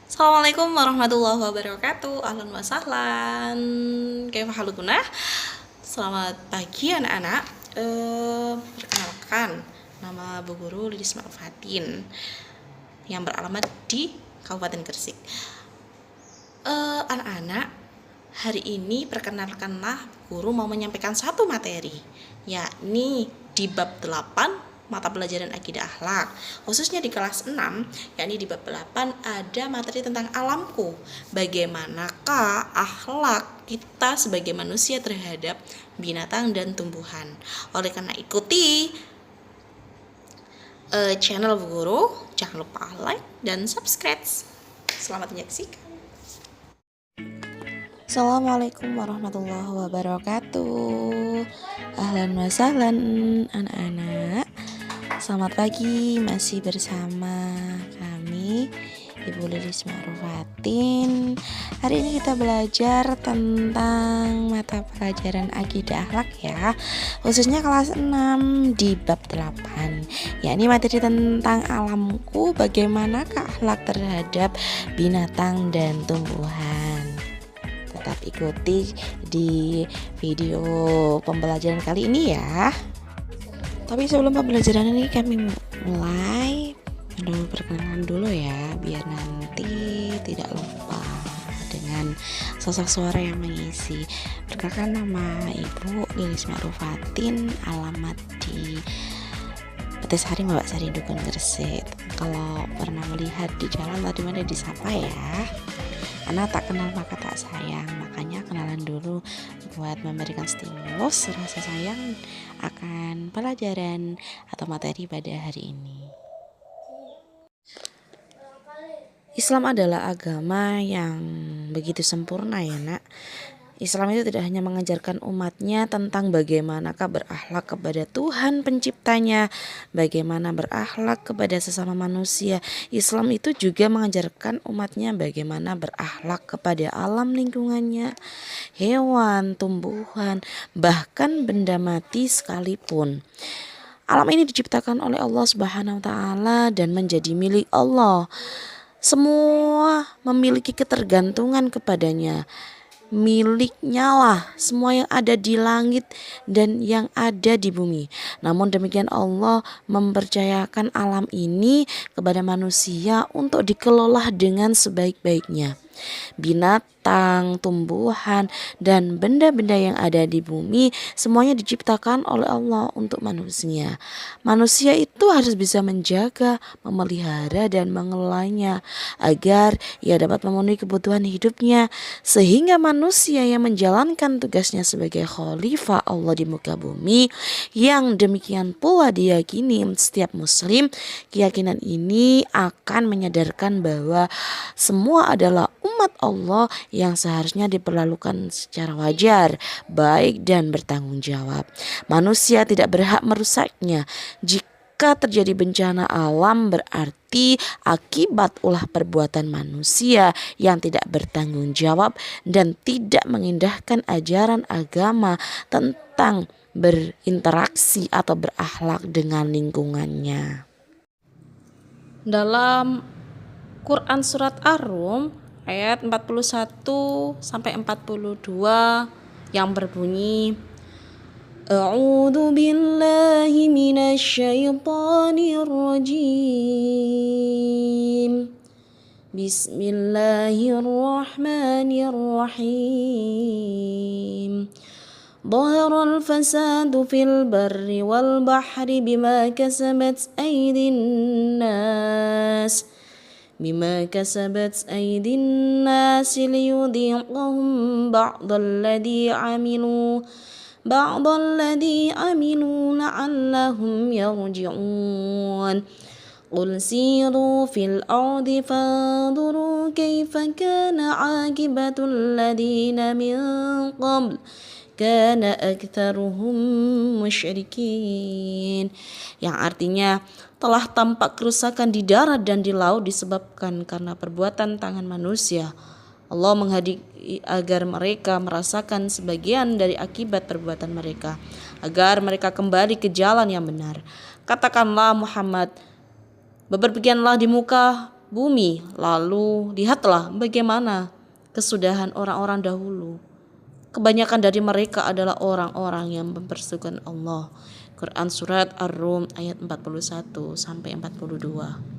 Assalamualaikum warahmatullahi wabarakatuh. Ahlan wa sahlan. Kaifa halukunah? Selamat pagi anak-anak. Perkenalkan, nama Bu Guru Lilis Ma'rufatin yang beralamat di Kabupaten Gresik. Anak-anak, hari ini perkenalkanlah guru mau menyampaikan satu materi, yakni di bab 8 mata pelajaran akidah akhlak, khususnya di kelas 6, yakni di bab 8 ada materi tentang alamku. Bagaimanakah akhlak kita sebagai manusia terhadap binatang dan tumbuhan. Oleh karena ikuti channel Bu Guru, jangan lupa like dan subscribe. Selamat menyaksikan. Assalamualaikum warahmatullahi wabarakatuh. Ahlan wa sahlan anak-anak. Selamat pagi, masih bersama kami Ibu Lilis Ma'rufatin. Hari ini kita belajar tentang mata pelajaran akidah akhlak ya, khususnya kelas 6 di bab 8, yakni materi tentang alamku, bagaimana akhlak terhadap binatang dan tumbuhan. Tetap ikuti di video pembelajaran kali ini ya. Tapi sebelum pembelajaran ini kami mulai perkenalan dulu ya, biar nanti tidak lupa dengan sosok suara yang mengisi. Perkenalkan, nama Ibu Lilis Ma'rufatin, alamat di Petisari Mbak Sari Dukun Gresik. Kalau pernah melihat di jalan tadi mana disapa ya. Karena tak kenal maka tak sayang, makanya kenalan dulu buat memberikan stimulus rasa sayang akan pelajaran atau materi pada hari ini. Islam adalah agama yang begitu sempurna ya nak. Islam itu tidak hanya mengajarkan umatnya tentang bagaimanakah berakhlak kepada Tuhan penciptanya, bagaimana berakhlak kepada sesama manusia. Islam itu juga mengajarkan umatnya bagaimana berakhlak kepada alam lingkungannya, hewan, tumbuhan, bahkan benda mati sekalipun. Alam ini diciptakan oleh Allah Subhanahu wa taala dan menjadi milik Allah. Semua memiliki ketergantungan kepadanya. Miliknya lah semua yang ada di langit dan yang ada di bumi. Namun demikian Allah mempercayakan alam ini kepada manusia untuk dikelola dengan sebaik-baiknya. Binatang, tumbuhan, dan benda-benda yang ada di bumi semuanya diciptakan oleh Allah untuk manusia. Manusia itu harus bisa menjaga, memelihara, dan mengelolanya agar ia dapat memenuhi kebutuhan hidupnya, sehingga manusia yang menjalankan tugasnya sebagai khalifah Allah di muka bumi, yang demikian pula diyakini setiap muslim. Keyakinan ini akan menyadarkan bahwa semua adalah umat Allah yang seharusnya diperlakukan secara wajar, baik dan bertanggung jawab. Manusia tidak berhak merusaknya. Jika terjadi bencana alam berarti akibat ulah perbuatan manusia yang tidak bertanggung jawab dan tidak mengindahkan ajaran agama tentang berinteraksi atau berakhlak dengan lingkungannya. Dalam Quran surat Ar-Rum ayat 41 sampai 42 yang berbunyi, A'udzu billahi minasyaitonir rajim. Bismillahirrahmanirrahim. Dhaharal fasadu fil barri wal bahri bima kasabat aydin nas liyudhiqahum ba'dalladhi aminu la'allahum yarji'un. Qul siru fil ardi fanzuru kaifa kana 'aqibatul ladina min qabl kana aktsaruhum musyrikin, yang artinya telah tampak kerusakan di darat dan di laut disebabkan karena perbuatan tangan manusia. Allah menghendaki agar mereka merasakan sebagian dari akibat perbuatan mereka, agar mereka kembali ke jalan yang benar. Katakanlah Muhammad, bepergianlah di muka bumi. Lalu lihatlah bagaimana kesudahan orang-orang dahulu. Kebanyakan dari mereka adalah orang-orang yang mempersucikan Allah. Quran Surat Ar-Rum ayat 41 sampai 42.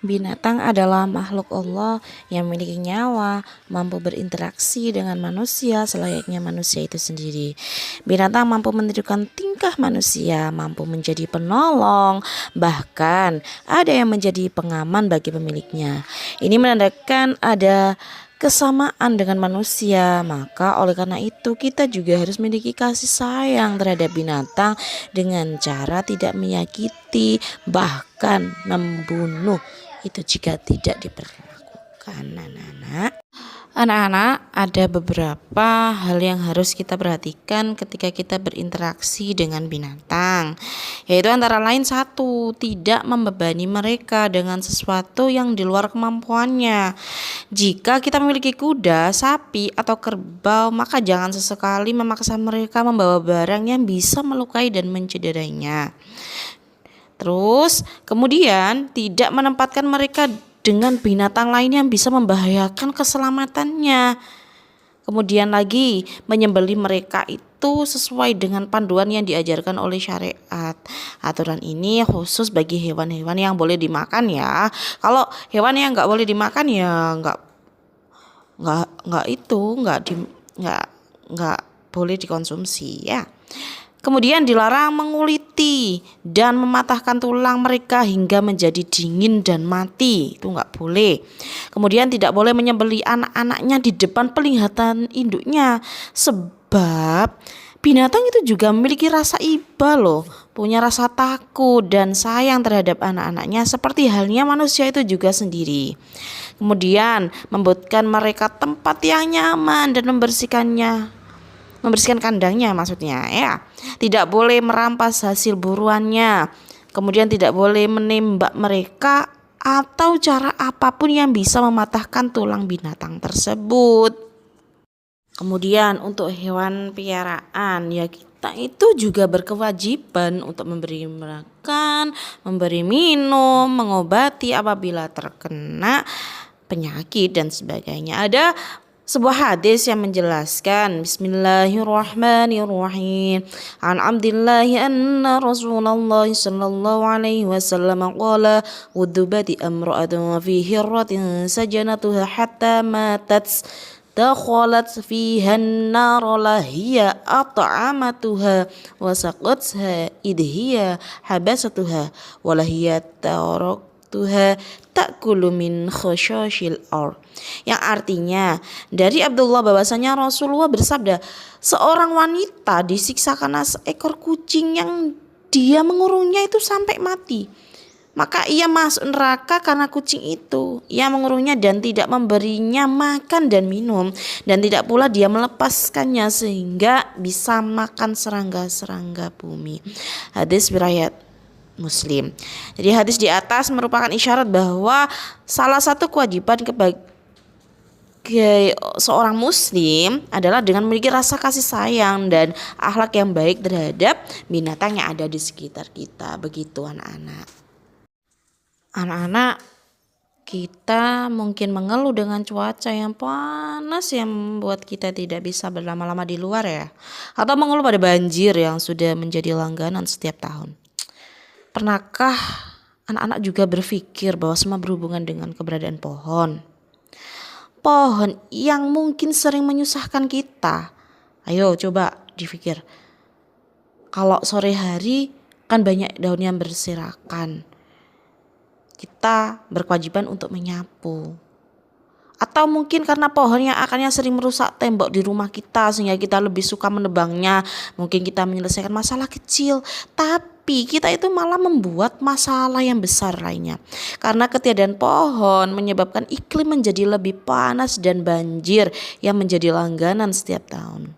Binatang adalah makhluk Allah yang memiliki nyawa, mampu berinteraksi dengan manusia selayaknya manusia itu sendiri. Binatang mampu menirukan tingkah manusia, mampu menjadi penolong, bahkan ada yang menjadi pengaman bagi pemiliknya. Ini menandakan ada kesamaan dengan manusia, maka oleh karena itu kita juga harus memiliki kasih sayang terhadap binatang dengan cara tidak menyakiti, bahkan membunuh itu jika tidak diperlakukan. Anak-anak, ada beberapa hal yang harus kita perhatikan ketika kita berinteraksi dengan binatang, yaitu antara lain satu, tidak membebani mereka dengan sesuatu yang di luar kemampuannya. Jika kita memiliki kuda, sapi, atau kerbau, maka jangan sesekali memaksa mereka membawa barang yang bisa melukai dan mencederainya. Terus kemudian tidak menempatkan mereka dengan binatang lain yang bisa membahayakan keselamatannya. Kemudian lagi menyembelih mereka itu sesuai dengan panduan yang diajarkan oleh syariat. Aturan ini khusus bagi hewan-hewan yang boleh dimakan ya. Kalau hewan yang nggak boleh dimakan ya nggak boleh dikonsumsi ya. Kemudian dilarang menguliti dan mematahkan tulang mereka hingga menjadi dingin dan mati. Itu nggak boleh. Kemudian tidak boleh menyembelih anak-anaknya di depan penglihatan induknya. Sebab binatang itu juga memiliki rasa iba loh. Punya rasa takut dan sayang terhadap anak-anaknya seperti halnya manusia itu juga sendiri. Kemudian membuatkan mereka tempat yang nyaman dan membersihkan kandangnya maksudnya ya. Tidak boleh merampas hasil buruannya. Kemudian tidak boleh menembak mereka atau cara apapun yang bisa mematahkan tulang binatang tersebut. Kemudian untuk hewan piaraan ya, kita itu juga berkewajiban untuk memberi makan, memberi minum, mengobati apabila terkena penyakit dan sebagainya. Ada sebuah hadis yang menjelaskan, Bismillahirrahmanirrahim. An Abdillahi anna Rasulullah sallallahu alaihi wasallam qala wudubati amra'atun fi hirratin sajanatuha hatta matat dakhalat fiha an-nar lahiya at'amatuha wa saqatha idhiya habasatuha wa lahiya taraktuha ta'kulu min khusyashil ard. Yang artinya dari Abdullah bahwasanya Rasulullah bersabda, seorang wanita disiksa karena seekor kucing yang dia mengurungnya itu sampai mati. Maka ia masuk neraka karena kucing itu. Ia mengurungnya dan tidak memberinya makan dan minum, dan tidak pula dia melepaskannya sehingga bisa makan serangga-serangga bumi. Hadis riwayat Muslim. Jadi hadis di atas merupakan isyarat bahwa salah satu kewajiban seorang muslim adalah dengan memiliki rasa kasih sayang dan akhlak yang baik terhadap binatang yang ada di sekitar kita. Begitu anak-anak. Anak-anak, kita mungkin mengeluh dengan cuaca yang panas yang membuat kita tidak bisa berlama-lama di luar ya. Atau mengeluh pada banjir yang sudah menjadi langganan setiap tahun. Pernahkah anak-anak juga berpikir bahwa semua berhubungan dengan keberadaan pohon? Pohon yang mungkin sering menyusahkan kita. Ayo coba dipikir. Kalau sore hari kan banyak daun yang berserakan. Kita berkewajiban untuk menyapu. Atau mungkin karena pohon yang akarnya sering merusak tembok di rumah kita sehingga kita lebih suka menebangnya. Mungkin kita menyelesaikan masalah kecil, tapi kita itu malah membuat masalah yang besar lainnya. Karena ketiadaan pohon menyebabkan iklim menjadi lebih panas dan banjir yang menjadi langganan setiap tahun.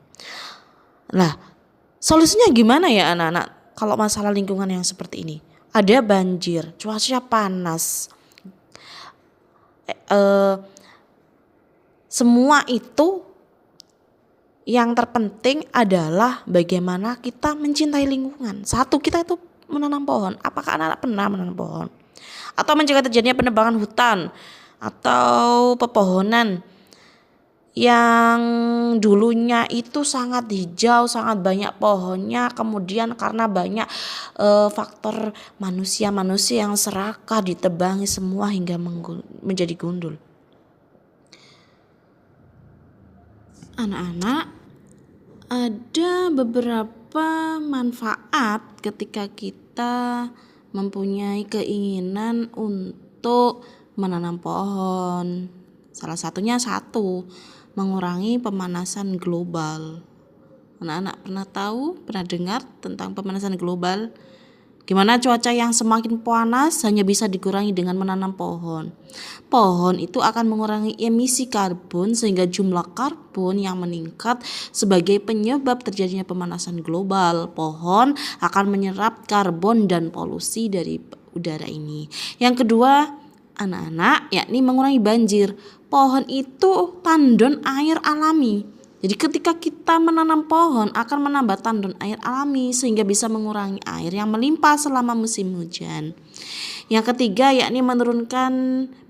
Nah, solusinya gimana ya anak-anak kalau masalah lingkungan yang seperti ini? Ada banjir, cuaca panas. Semua itu yang terpenting adalah bagaimana kita mencintai lingkungan. Satu, kita itu menanam pohon. Apakah anak-anak pernah menanam pohon? atau mencegah terjadinya penebangan hutan atau pepohonan yang dulunya itu sangat hijau, sangat banyak pohonnya, kemudian karena banyak faktor manusia yang serakah ditebangi semua hingga menjadi gundul. Anak-anak, ada beberapa manfaat ketika kita mempunyai keinginan untuk menanam pohon. Salah satunya mengurangi pemanasan global. Anak-anak pernah dengar tentang pemanasan global? Gimana cuaca yang semakin panas hanya bisa dikurangi dengan menanam pohon. Pohon itu akan mengurangi emisi karbon sehingga jumlah karbon yang meningkat sebagai penyebab terjadinya pemanasan global. Pohon akan menyerap karbon dan polusi dari udara ini. Yang kedua, anak-anak, yakni mengurangi banjir. Pohon itu tandon air alami. Jadi ketika kita menanam pohon akan menambah tandon air alami sehingga bisa mengurangi air yang melimpah selama musim hujan. Yang ketiga, yakni menurunkan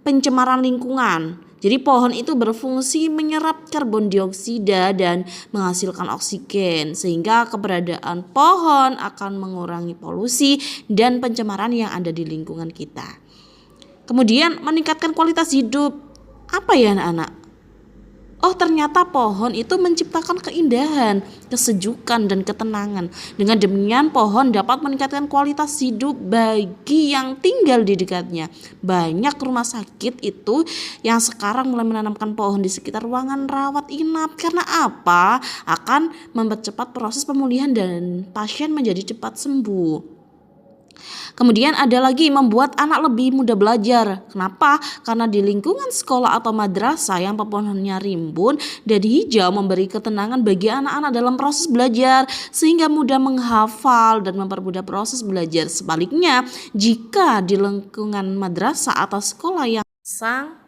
pencemaran lingkungan. Jadi pohon itu berfungsi menyerap karbon dioksida dan menghasilkan oksigen sehingga keberadaan pohon akan mengurangi polusi dan pencemaran yang ada di lingkungan kita. Kemudian meningkatkan kualitas hidup. Apa ya anak-anak? Oh, ternyata pohon itu menciptakan keindahan, kesejukan, dan ketenangan. Dengan demikian pohon dapat meningkatkan kualitas hidup bagi yang tinggal di dekatnya. Banyak rumah sakit itu yang sekarang mulai menanamkan pohon di sekitar ruangan rawat inap. Karena apa? Akan mempercepat proses pemulihan dan pasien menjadi cepat sembuh. Kemudian ada lagi membuat anak lebih mudah belajar. Kenapa? Karena di lingkungan sekolah atau madrasah yang pepohonannya rimbun dan hijau memberi ketenangan bagi anak-anak dalam proses belajar sehingga mudah menghafal dan mempermudah proses belajar. Sebaliknya, jika di lingkungan madrasah atau sekolah yang sang,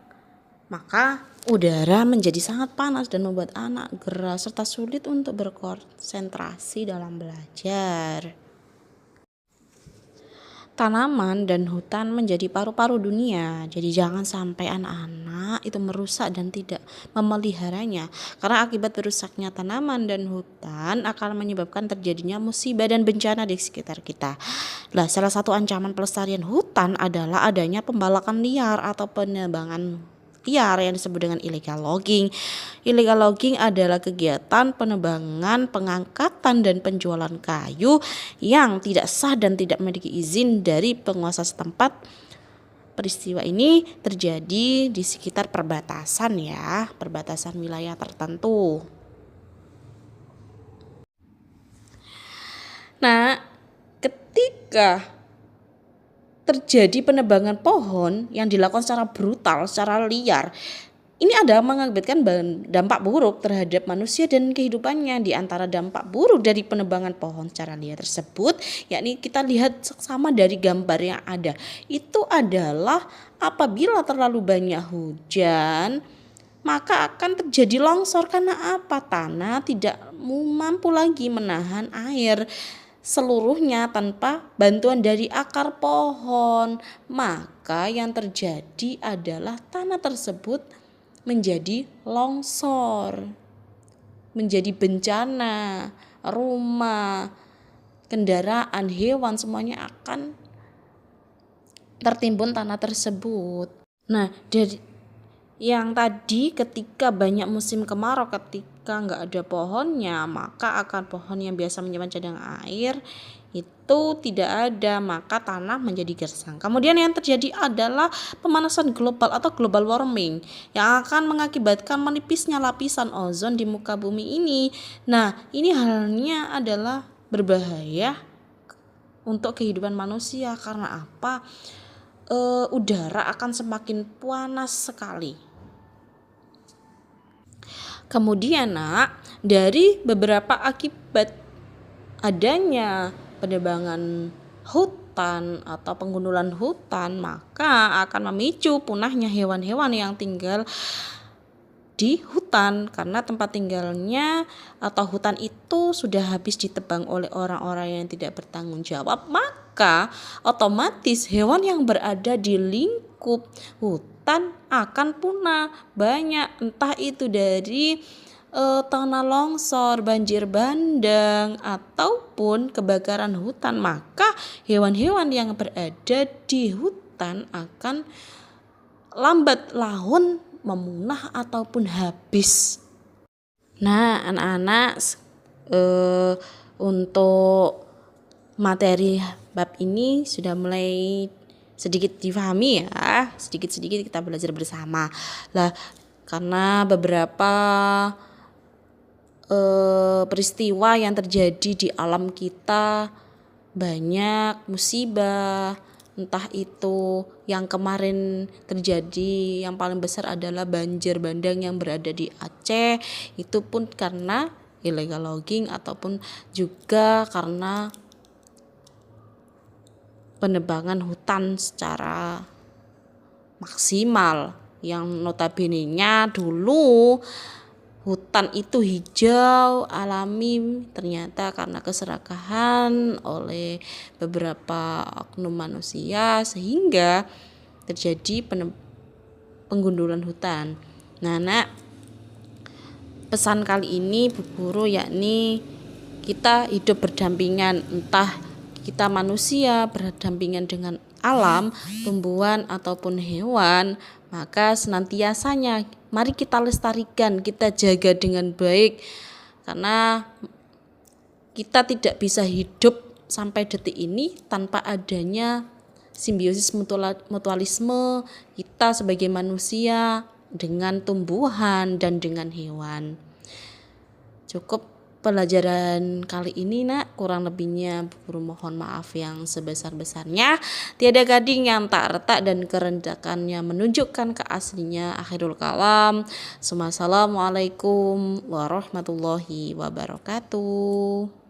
maka udara menjadi sangat panas dan membuat anak gerah serta sulit untuk berkonsentrasi dalam belajar. Tanaman dan hutan menjadi paru-paru dunia. Jadi jangan sampai anak-anak itu merusak dan tidak memeliharanya. Karena akibat rusaknya tanaman dan hutan akan menyebabkan terjadinya musibah dan bencana di sekitar kita. Nah, salah satu ancaman pelestarian hutan adalah adanya pembalakan liar atau penebangan liar yang disebut dengan illegal logging. Illegal logging adalah kegiatan penebangan, pengangkatan, dan penjualan kayu yang tidak sah dan tidak memiliki izin dari penguasa setempat. Peristiwa ini terjadi di sekitar perbatasan wilayah tertentu. Nah, ketika terjadi penebangan pohon yang dilakukan secara brutal, secara liar, ini ada mengakibatkan dampak buruk terhadap manusia dan kehidupannya. Di antara dampak buruk dari penebangan pohon secara liar tersebut, yakni kita lihat sama dari gambar yang ada, itu adalah apabila terlalu banyak hujan, maka akan terjadi longsor. Karena apa? Tanah tidak mampu lagi menahan air seluruhnya tanpa bantuan dari akar pohon. Maka yang terjadi adalah tanah tersebut menjadi longsor, menjadi bencana, rumah, kendaraan, hewan semuanya akan tertimbun tanah tersebut. Nah, dari yang tadi ketika banyak musim kemarau, ketika nggak ada pohonnya, maka akar pohon yang biasa menyimpan cadangan air itu tidak ada, maka tanah menjadi gersang. Kemudian yang terjadi adalah pemanasan global atau global warming yang akan mengakibatkan menipisnya lapisan ozon di muka bumi ini. Nah, ini halnya adalah berbahaya untuk kehidupan manusia. Karena apa? Udara akan semakin panas sekali. Kemudian dari beberapa akibat adanya penebangan hutan atau penggundulan hutan, maka akan memicu punahnya hewan-hewan yang tinggal di di hutan, karena tempat tinggalnya atau hutan itu sudah habis ditebang oleh orang-orang yang tidak bertanggung jawab, maka otomatis hewan yang berada di lingkup hutan akan punah. Banyak, entah itu dari tanah longsor, banjir bandang, ataupun kebakaran hutan, maka hewan-hewan yang berada di hutan akan lambat laun memunah ataupun habis. Nah, anak-anak, untuk materi bab ini sudah mulai sedikit difahami ya, sedikit-sedikit kita belajar bersama. Lah, karena beberapa peristiwa yang terjadi di alam kita, banyak musibah, entah itu yang kemarin terjadi yang paling besar adalah banjir bandang yang berada di Aceh, itu pun karena illegal logging ataupun juga karena penebangan hutan secara maksimal, yang notabene-nya dulu hutan itu hijau alami, ternyata karena keserakahan oleh beberapa oknum manusia sehingga terjadi penggundulan hutan. Nah, pesan kali ini Bu Guru yakni kita hidup berdampingan, entah kita manusia berdampingan dengan alam, tumbuhan ataupun hewan, maka senantiasanya mari kita lestarikan, kita jaga dengan baik, karena kita tidak bisa hidup sampai detik ini tanpa adanya simbiosis mutualisme kita sebagai manusia dengan tumbuhan dan dengan hewan. Cukup pelajaran kali ini nak, kurang lebihnya Bu Guru mohon maaf yang sebesar-besarnya. Tiada gading yang tak retak dan kerendakannya menunjukkan keaslinya. Akhirul kalam. Assalamualaikum warahmatullahi wabarakatuh.